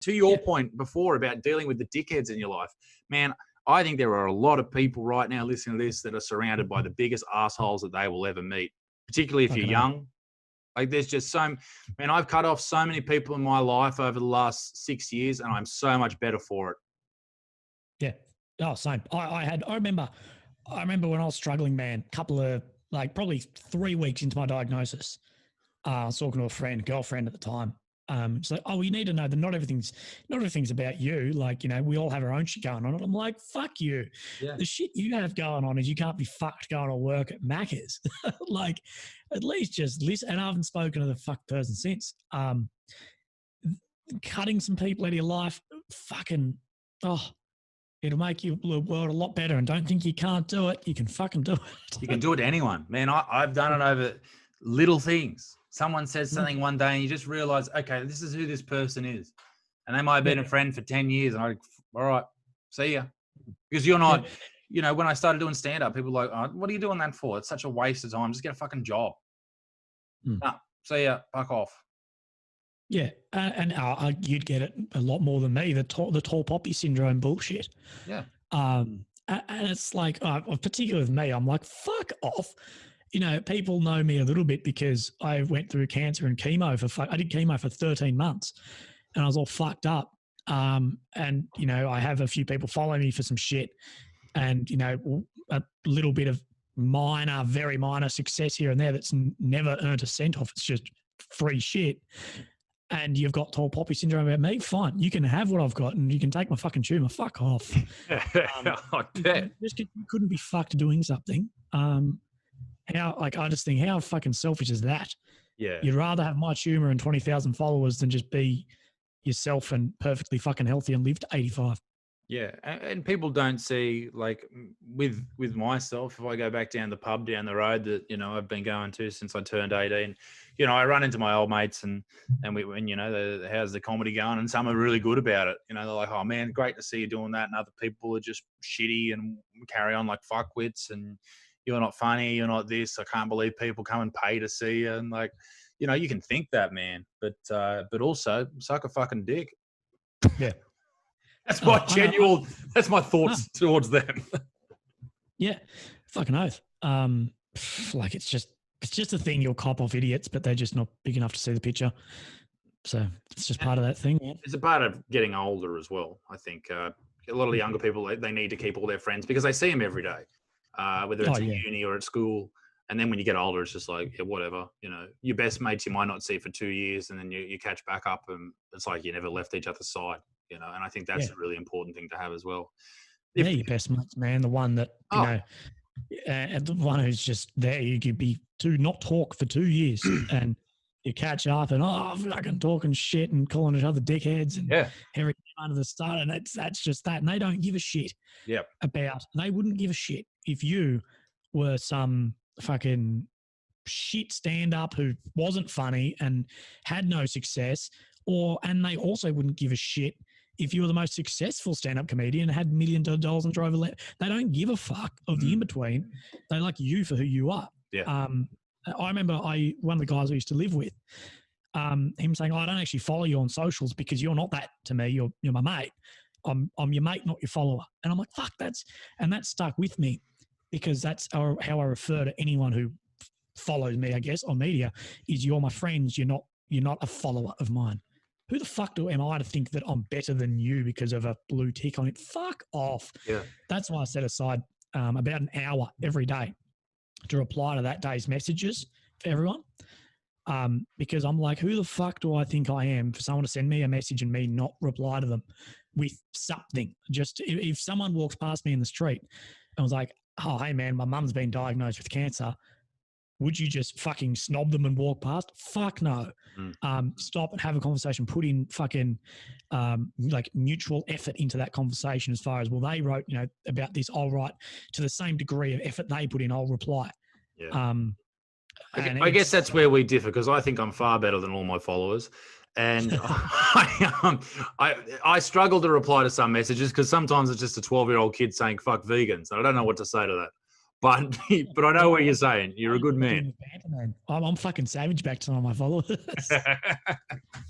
to your point before about dealing with the dickheads in your life, man, I think there are a lot of people right now listening to this that are surrounded by the biggest assholes that they will ever meet, particularly if you're young. Like there's just man, I've cut off so many people in my life over the last 6 years and I'm so much better for it. Yeah. Oh, same. I remember when I was struggling, man, probably 3 weeks into my diagnosis, I was talking to a girlfriend at the time. It's like, oh, you need to know that not everything's about you. Like, we all have our own shit going on. And I'm like, fuck you. Yeah. The shit you have going on is you can't be fucked going to work at Macca's. Like, at least just listen. And I haven't spoken to the fuck person since. Cutting some people out of your life, it'll make your world a lot better. And don't think you can't do it. You can fucking do it. You can do it to anyone. Man, I've done it over little things. Someone says something one day and you just realize, okay, this is who this person is. And they might have been a friend for 10 years. And all right, see ya. Because you're not, when I started doing stand-up, people were like, oh, what are you doing that for? It's such a waste of time. Just get a fucking job. Nah, see ya. Fuck off. Yeah. And you'd get it a lot more than me, the tall poppy syndrome bullshit. Yeah. And it's like, particularly with me, I'm like, fuck off. People know me a little bit because I went through cancer and chemo I did chemo for 13 months and I was all fucked up. And, I have a few people follow me for some shit and, a little bit of very minor success here and there that's never earned a cent off. It's just free shit. And you've got tall poppy syndrome about me, fine. You can have what I've got and you can take my fucking tumor. Fuck off. I bet. You couldn't be fucked doing something. I just think, how fucking selfish is that? Yeah. You'd rather have my tumor and 20,000 followers than just be yourself and perfectly fucking healthy and live to 85. Yeah. And people don't see, like, with myself, if I go back down the pub down the road that, I've been going to since I turned 18, I run into my old mates and how's the comedy going? And some are really good about it. They're like, oh man, great to see you doing that. And other people are just shitty and carry on like fuckwits and you're not funny, you're not this. I can't believe people come and pay to see you. And like, you can think that, man, but also suck a fucking dick. Yeah. That's that's my thoughts towards them. Yeah. Fucking oath. Like it's just a thing you'll cop off idiots, but they're just not big enough to see the picture. So it's just part of that thing. Yeah. It's a part of getting older as well. I think a lot of the younger people, they need to keep all their friends because they see them every day. Whether it's at uni or at school. And then when you get older, it's just like, whatever, your best mates you might not see for 2 years and then you catch back up and it's like you never left each other's side, and I think that's a really important thing to have as well. Your best mates, man, the one that, the one who's just there, you could be not talk for 2 years and you catch up and, fucking talking shit and calling each other dickheads and everything under the start. And that's just that. And they don't give a shit they wouldn't give a shit if you were some fucking shit stand-up who wasn't funny and had no success, and they also wouldn't give a shit if you were the most successful stand-up comedian and had millions of dollars and drove a They don't give a fuck of the in-between. They like you for who you are. Yeah. I remember one of the guys I used to live with, him saying, I don't actually follow you on socials because you're not that to me. You're my mate. I'm your mate, not your follower. And I'm like, fuck, that stuck with me because that's how I refer to anyone who follows me, I guess, on media is you're my friends. You're not a follower of mine. Who the fuck am I to think that I'm better than you because of a blue tick on it? Fuck off. Yeah. That's why I set aside about an hour every day to reply to that day's messages for everyone. Because I'm like, who the fuck do I think I am for someone to send me a message and me not reply to them with something? Just if someone walks past me in the street and was like, oh, hey man, my mum's been diagnosed with cancer, would you just fucking snob them and walk past? Fuck no. Stop and have a conversation. Put in fucking like mutual effort into that conversation as far as, well, they wrote, about this, I'll write to the same degree of effort they put in, I'll reply. Yeah. I guess that's where we differ because I think I'm far better than all my followers. And I struggle to reply to some messages because sometimes it's just a 12-year-old kid saying, fuck vegans. And I don't know what to say to that. But I know what you're saying. You're a good man. I'm fucking savage back to some of my followers.